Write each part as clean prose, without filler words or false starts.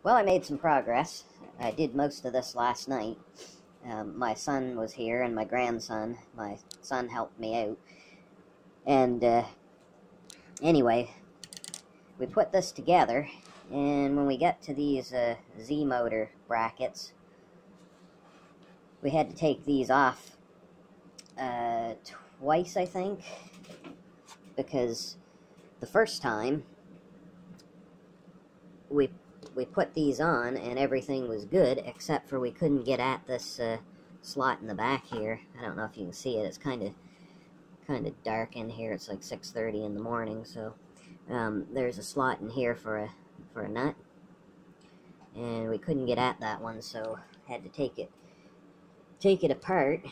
Well, I made some progress. I did most of this last night. My son was here and my grandson. My son helped me out. And anyway, we put this together, and when we get to these Z motor brackets, we had to take these off twice, I think, because the first time we put these on and everything was good, except for we couldn't get at this slot in the back here. I don't know if you can see it. It's kind of dark in here. It's like 6:30 in the morning, so there's a slot in here for a nut, and we couldn't get at that one, so had to take it apart.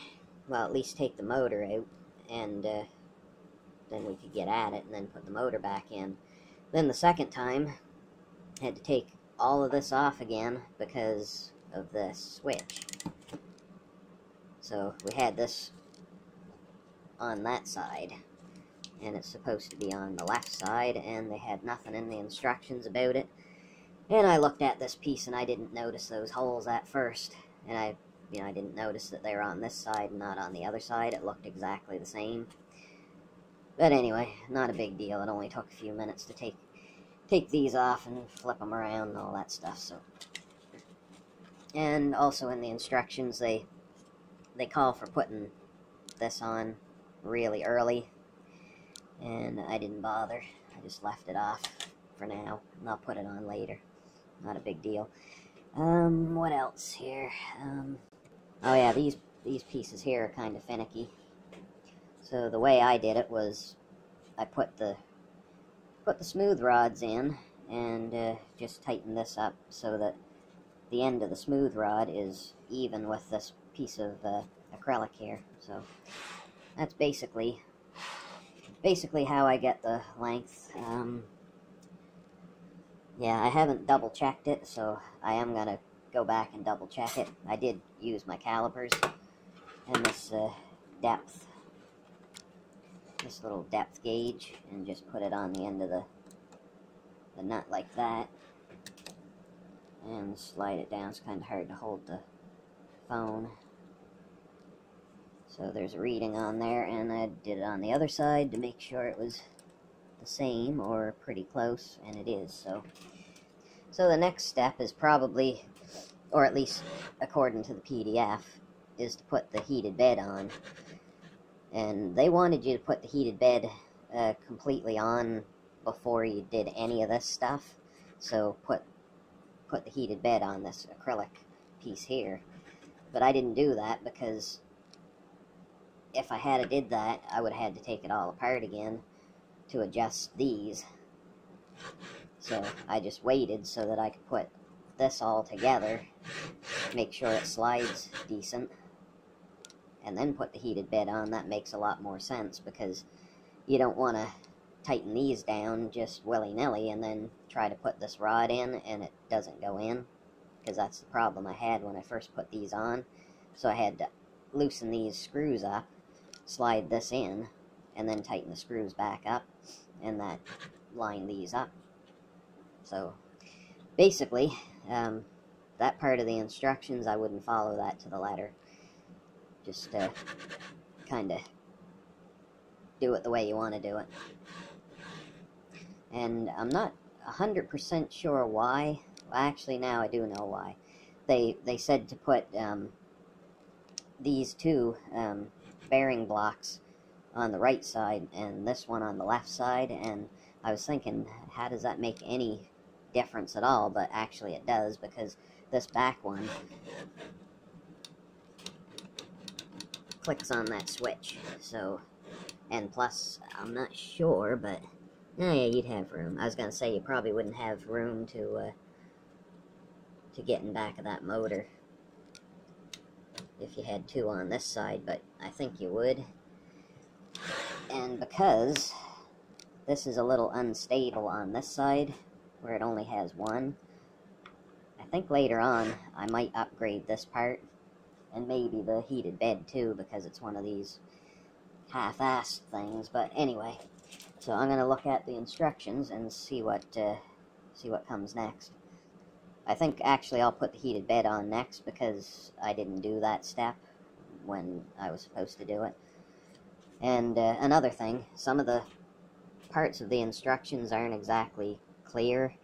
Well, at least take the motor out, and then we could get at it and then put the motor back in. Then the second time, had to take all of this off again because of the switch. So we had this on that side, and it's supposed to be on the left side, and they had nothing in the instructions about it. And I looked at this piece and I didn't notice those holes at first, and I didn't notice that they were on this side and not on the other side. It looked exactly the same. But anyway, not a big deal. It only took a few minutes to take these off and flip them around and all that stuff. So, and also in the instructions, they call for putting this on really early, and I didn't bother. I just left it off for now, and I'll put it on later. Not a big deal. What else here? Oh yeah, these pieces here are kind of finicky. So the way I did it was I put the smooth rods in and just tighten this up so that the end of the smooth rod is even with this piece of acrylic here. So that's basically how I get the length. Yeah, I haven't double checked it, so I am gonna go back and double check it. I did use my calipers and this this little depth gauge, and just put it on the end of the nut like that, and slide it down. It's kind of hard to hold the phone. So there's a reading on there, and I did it on the other side to make sure it was the same or pretty close, and it is. So the next step is probably, or at least according to the PDF, is to put the heated bed on. And they wanted you to put the heated bed completely on before you did any of this stuff. So put the heated bed on this acrylic piece here. But I didn't do that because if I had did that, I would have had to take it all apart again to adjust these. So I just waited so that I could put this all together, make sure it slides decent, and then put the heated bed on. That makes a lot more sense, because you don't want to tighten these down just willy-nilly and then try to put this rod in and it doesn't go in, because that's the problem I had when I first put these on. So I had to loosen these screws up, slide this in, and then tighten the screws back up, and that line these up. So basically, that part of the instructions, I wouldn't follow that to the letter. Just kind of do it the way you want to do it. And I'm not 100% sure why. Well, actually, now I do know why. They said to put these two bearing blocks on the right side and this one on the left side, and I was thinking, how does that make any difference at all? But actually it does, because this back one clicks on that switch. So, and plus, I'm not sure, but oh yeah, you'd have room. I was gonna say you probably wouldn't have room to get in back of that motor if you had two on this side, but I think you would. And because this is a little unstable on this side, where it only has one, I think later on I might upgrade this part, and maybe the heated bed too, because it's one of these half-assed things. But anyway, so I'm going to look at the instructions and see what comes next. I think actually I'll put the heated bed on next because I didn't do that step when I was supposed to do it. And another thing, some of the parts of the instructions aren't exactly clear,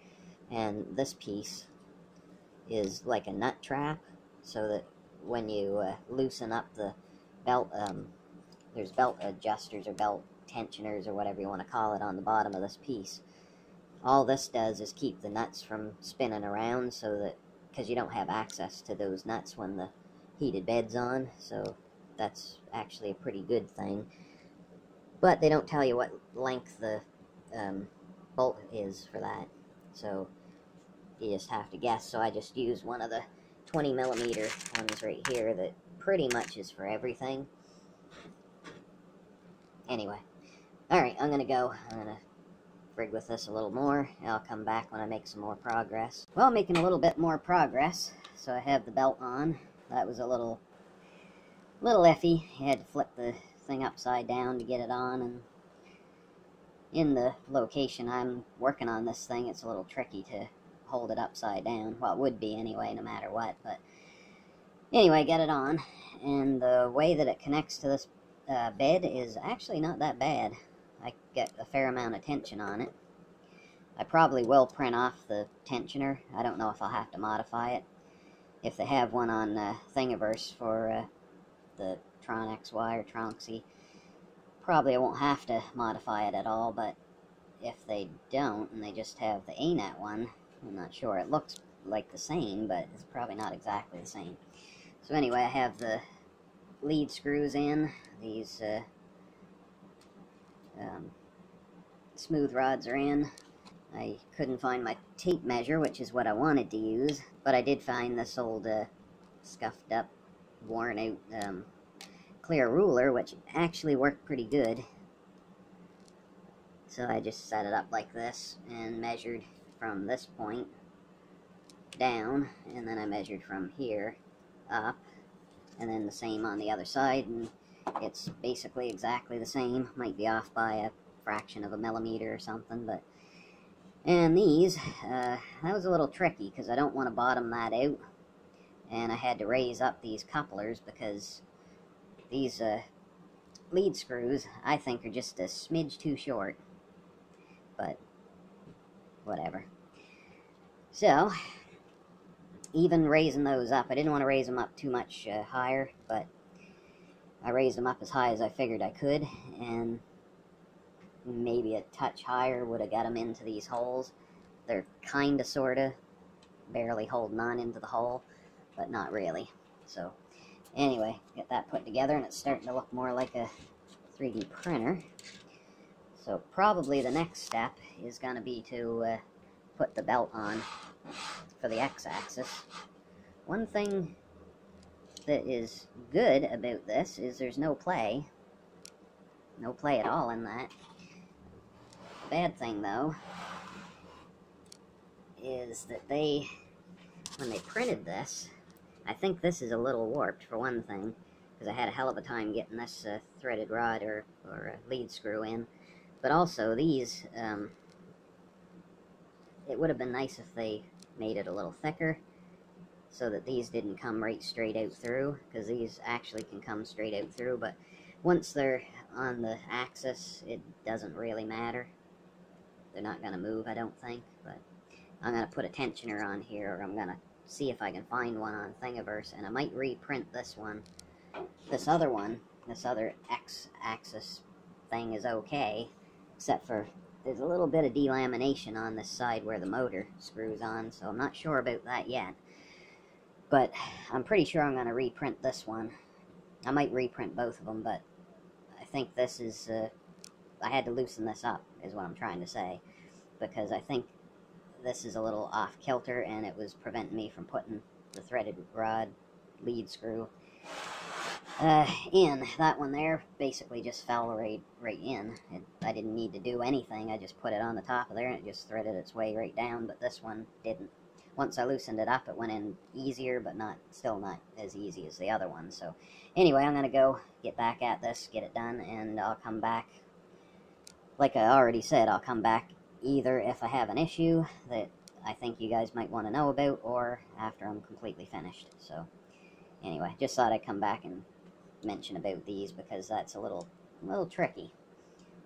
and this piece is like a nut trap, so that when you loosen up the belt, there's belt adjusters or belt tensioners or whatever you want to call it on the bottom of this piece. All this does is keep the nuts from spinning around, so that, because you don't have access to those nuts when the heated bed's on, so that's actually a pretty good thing. But they don't tell you what length the bolt is for that, so you just have to guess. So I just use one of the 20mm ones right here that pretty much is for everything. Anyway, alright, I'm gonna rig with this a little more, and I'll come back when I make some more progress. Well, I'm making a little bit more progress, so I have the belt on. That was a little iffy. You had to flip the thing upside down to get it on, and in the location I'm working on this thing, it's a little tricky to hold it upside down. Well, it would be anyway, no matter what, but anyway, get it on, and the way that it connects to this bed is actually not that bad. I get a fair amount of tension on it. I probably will print off the tensioner. I don't know if I'll have to modify it. If they have one on Thingiverse for the Tronxy or Tronxy, probably I won't have to modify it at all, but if they don't and they just have the ANET one, I'm not sure. It looks like the same, but it's probably not exactly the same. So anyway, I have the lead screws in. These smooth rods are in. I couldn't find my tape measure, which is what I wanted to use, but I did find this old scuffed up, worn out clear ruler, which actually worked pretty good. So I just set it up like this and measured from this point down, and then I measured from here up, and then the same on the other side, and it's basically exactly the same. Might be off by a fraction of a millimeter or something, but and these that was a little tricky because I don't want to bottom that out, and I had to raise up these couplers because these lead screws I think are just a smidge too short, but whatever. So even raising those up, I didn't want to raise them up too much higher, but I raised them up as high as I figured I could, and maybe a touch higher would have got them into these holes. They're kinda, sorta, barely holding on into the hole, but not really. So anyway, get that put together, and it's starting to look more like a 3D printer. So probably the next step is going to be to put the belt on for the x-axis. One thing that is good about this is there's no play. No play at all in that. Bad thing, though, is that when they printed this, I think this is a little warped, for one thing, because I had a hell of a time getting this threaded rod or lead screw in. But also, these, it would have been nice if they made it a little thicker, so that these didn't come right straight out through, because these actually can come straight out through, but once they're on the axis, it doesn't really matter. They're not going to move, I don't think, but I'm going to put a tensioner on here, or I'm going to see if I can find one on Thingiverse, and I might reprint this one. This other x-axis thing is okay, except for there's a little bit of delamination on this side where the motor screws on, so I'm not sure about that yet. But I'm pretty sure I'm going to reprint this one. I might reprint both of them, but I think this is, I had to loosen this up, is what I'm trying to say, because I think this is a little off-kilter, and it was preventing me from putting the threaded rod lead screw in. That one there basically just fell right in. I didn't need to do anything. I just put it on the top of there, and it just threaded its way right down, but this one didn't. Once I loosened it up, it went in easier, but still not as easy as the other one. So anyway, I'm going to go get back at this, get it done, and I'll come back. Like I already said, I'll come back either if I have an issue that I think you guys might want to know about, or after I'm completely finished. So anyway, just thought I'd come back and mention about these because that's a little tricky,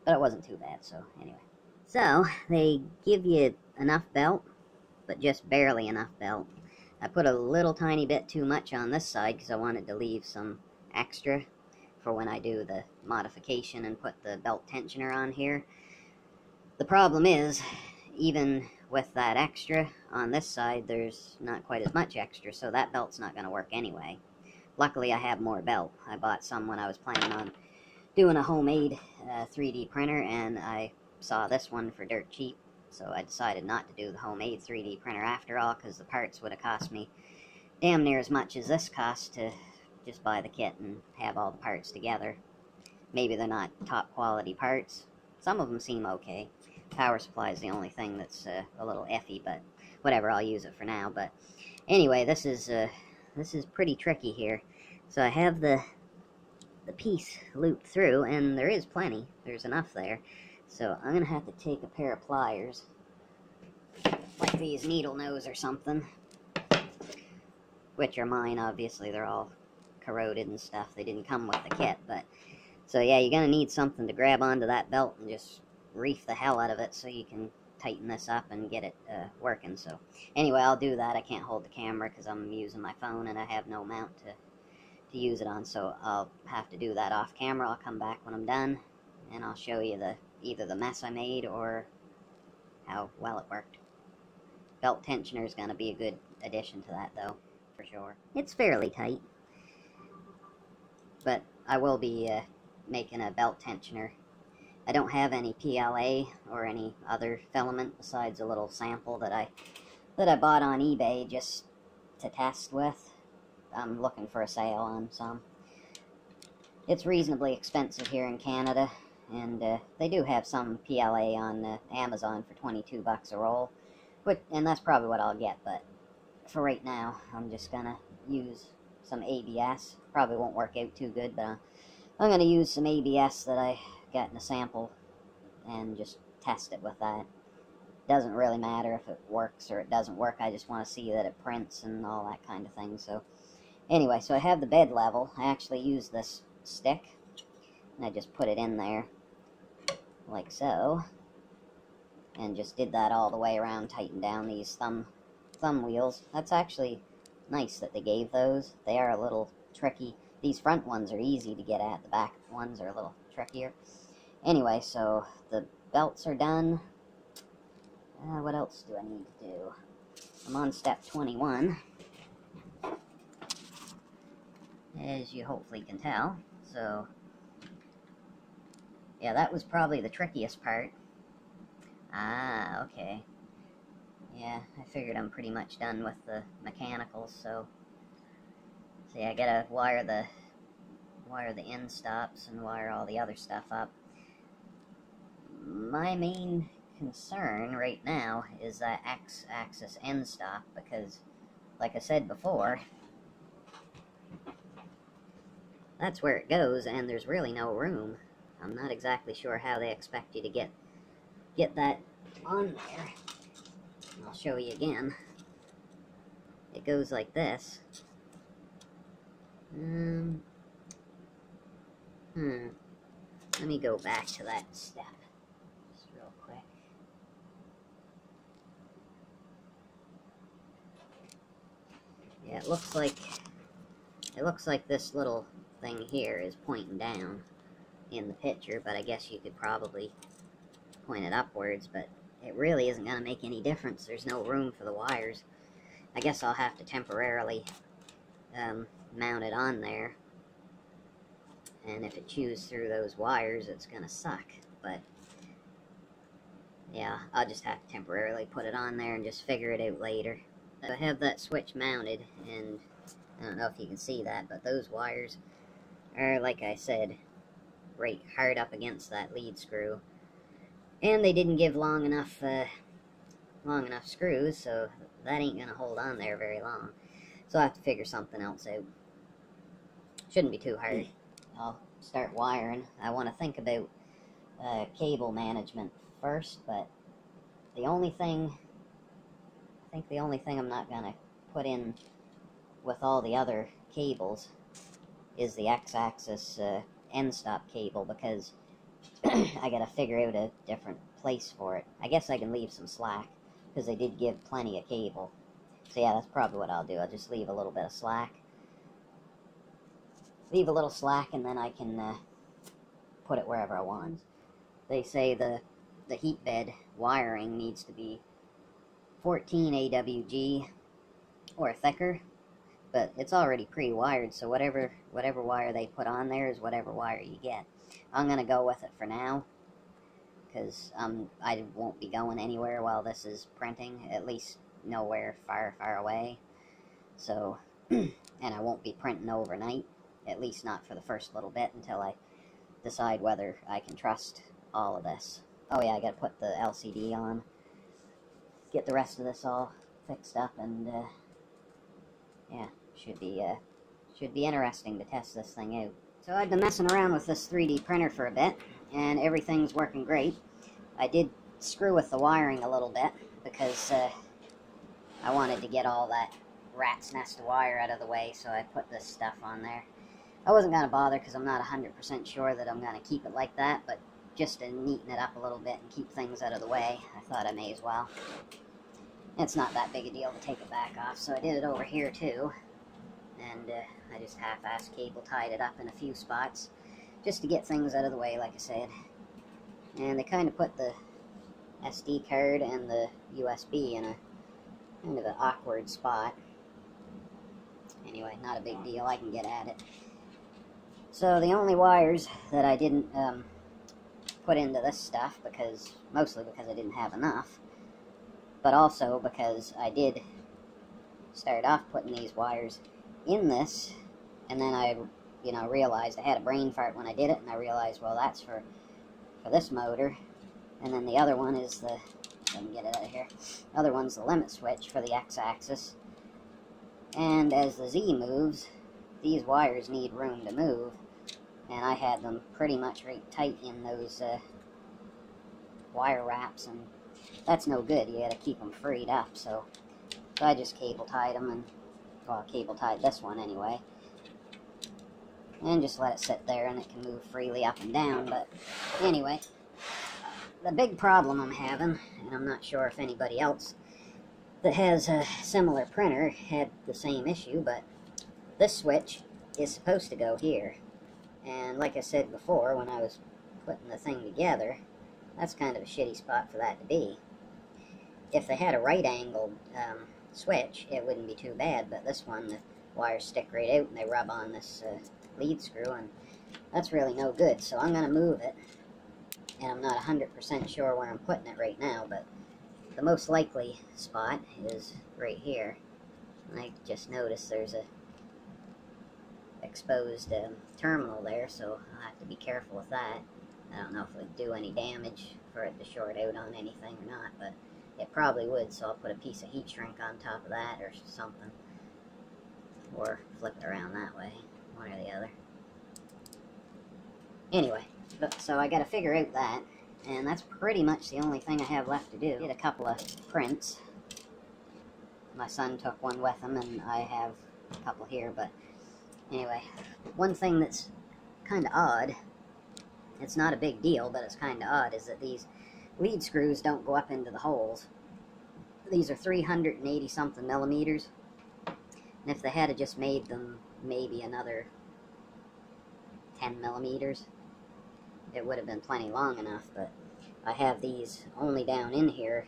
but it wasn't too bad. So anyway, so they give you enough belt, but just barely enough belt. I put a little tiny bit too much on this side because I wanted to leave some extra for when I do the modification and put the belt tensioner on here. The problem is, even with that extra on this side, there's not quite as much extra, so that belt's not going to work anyway. Luckily, I have more belt. I bought some when I was planning on doing a homemade 3D printer, and I saw this one for dirt cheap, so I decided not to do the homemade 3D printer after all, because the parts would have cost me damn near as much as this cost to just buy the kit and have all the parts together. Maybe they're not top quality parts. Some of them seem okay. Power supply is the only thing that's a little iffy, but whatever, I'll use it for now. But anyway, this is pretty tricky here. So I have the piece looped through, and there is plenty. There's enough there. So I'm gonna have to take a pair of pliers, like these needle nose or something, which are mine. Obviously, they're all corroded and stuff. They didn't come with the kit, but so yeah, you're gonna need something to grab onto that belt and just reef the hell out of it so you can tighten this up and get it working. So anyway, I'll do that. I can't hold the camera because I'm using my phone and I have no mount to use it on, so I'll have to do that off camera. I'll come back when I'm done and I'll show you either the mess I made or how well it worked. Belt tensioner is going to be a good addition to that, though, for sure. It's fairly tight, but I will be making a belt tensioner. I don't have any PLA or any other filament besides a little sample that I bought on eBay just to test with. I'm looking for a sale on some. It's reasonably expensive here in Canada, and they do have some PLA on Amazon for 22 bucks a roll, and that's probably what I'll get, but for right now, I'm just gonna use some ABS. Probably won't work out too good, but I'm gonna use some ABS that I got in a sample and just test it with that. Doesn't really matter if it works or it doesn't work. I just want to see that it prints and all that kind of thing. So anyway, so I have the bed level. I actually used this stick and I just put it in there like so, and just did that all the way around, tighten down these thumb wheels. That's actually nice that they gave those. They are a little tricky. These front ones are easy to get at. The back ones are a little trickier. Anyway, so the belts are done. What else do I need to do? I'm on step 21, as you hopefully can tell. So yeah, that was probably the trickiest part. Ah, okay. Yeah, I figured I'm pretty much done with the mechanicals, so see, I gotta wire the end stops and wire all the other stuff up. My main concern right now is that X-axis end stop, because like I said before, that's where it goes and there's really no room. I'm not exactly sure how they expect you to get that on there. I'll show you again. It goes like this. Let me go back to that step just real quick. Yeah, it looks like this little thing here is pointing down in the picture, but I guess you could probably point it upwards, but it really isn't going to make any difference. There's no room for the wires. I guess I'll have to temporarily mount it on there, and if it chews through those wires, it's going to suck. But yeah, I'll just have to temporarily put it on there and just figure it out later. I have that switch mounted, and I don't know if you can see that, but those wires are, like I said, right hard up against that lead screw. And they didn't give long enough screws, so that ain't gonna hold on there very long. So I'll have to figure something else out. Shouldn't be too hard. I'll start wiring. I want to think about cable management first, but the only thing think the only thing I'm not going to put in with all the other cables is the X-axis end stop cable, because I got to figure out a different place for it. I guess I can leave some slack, because they did give plenty of cable. So yeah, that's probably what I'll do. I'll just leave a little bit of slack. Leave a little slack, and then I can put it wherever I want. They say the heat bed wiring needs to be 14 AWG or thicker, but it's already pre-wired, so whatever wire they put on there is whatever wire you get. I'm going to go with it for now, because I won't be going anywhere while this is printing, at least nowhere far away. So, and I won't be printing overnight, at least not for the first little bit, until I decide whether I can trust all of this. Oh yeah, I got to put the LCD on, get the rest of this all fixed up, and yeah, should be interesting to test this thing out. So I've been messing around with this 3D printer for a bit, and everything's working great. I did screw with the wiring a little bit, because I wanted to get all that rat's nest of wire out of the way, so I put this stuff on there. I wasn't going to bother, because I'm not 100% sure that I'm going to keep it like that, but just to neaten it up a little bit and keep things out of the way, I thought I may as well. It's not that big a deal to take it back off, so I did it over here too. And I just half-ass cable tied it up in a few spots, just to get things out of the way, like I said. And they kind of put the SD card and the USB in a kind of an awkward spot. Anyway, not a big deal, I can get at it. So the only wires that I didn't put into this stuff, mostly because I didn't have enough, but also because I did start off putting these wires in this, and then I, realized I had a brain fart when I did it, and I realized, well, that's for this motor, and then the other one is let me get it out of here, the other one's the limit switch for the X-axis, and as the Z moves, these wires need room to move, and I had them pretty much right tight in those wire wraps, and that's no good. You gotta keep them freed up, so I just cable tied them, and well, cable tied this one anyway, and just let it sit there, and it can move freely up and down. But anyway, the big problem I'm having, and I'm not sure if anybody else that has a similar printer had the same issue, but this switch is supposed to go here, and like I said before, when I was putting the thing together, that's kind of a shitty spot for that to be. If they had a right-angled switch, it wouldn't be too bad, but this one, the wires stick right out and they rub on this lead screw, and that's really no good. So I'm going to move it, and I'm not 100% sure where I'm putting it right now, but the most likely spot is right here. And I just noticed there's a exposed terminal there, so I'll have to be careful with that. I don't know if it would do any damage for it to short out on anything or not, but it probably would, so I'll put a piece of heat shrink on top of that or something. Or flip it around that way, one or the other. Anyway, so I gotta figure out that, and that's pretty much the only thing I have left to do. I did a couple of prints. My son took one with him, and I have a couple here, but anyway, one thing that's kind of odd, it's not a big deal, but it's kind of odd, is that these lead screws don't go up into the holes. These are 380 something millimeters, and if they had just made them maybe another 10 millimeters, it would have been plenty long enough, but I have these only down in here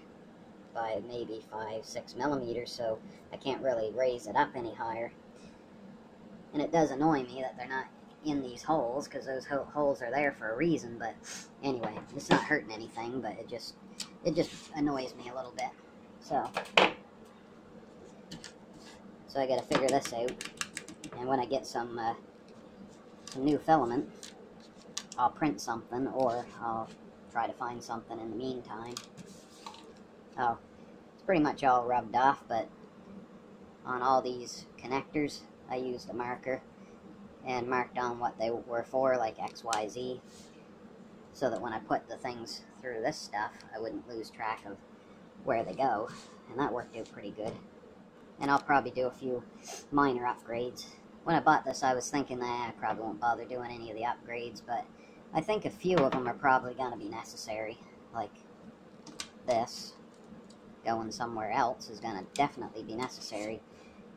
by maybe 5-6 millimeters, so I can't really raise it up any higher. And it does annoy me that they're not in these holes, because those holes are there for a reason, but anyway, it's not hurting anything, but it just annoys me a little bit. So I gotta figure this out, and when I get some new filament, I'll print something, or I'll try to find something in the meantime. Oh, it's pretty much all rubbed off, but on all these connectors, I used a marker and marked on what they were for, like XYZ, so that when I put the things through this stuff, I wouldn't lose track of where they go, and that worked out pretty good. And I'll probably do a few minor upgrades. When I bought this, I was thinking that I probably won't bother doing any of the upgrades, but I think a few of them are probably going to be necessary. Like this, going somewhere else is going to definitely be necessary,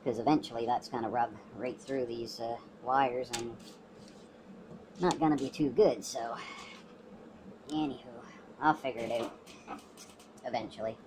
because eventually that's going to rub right through these wires and not going to be too good. So, anywho, I'll figure it out eventually.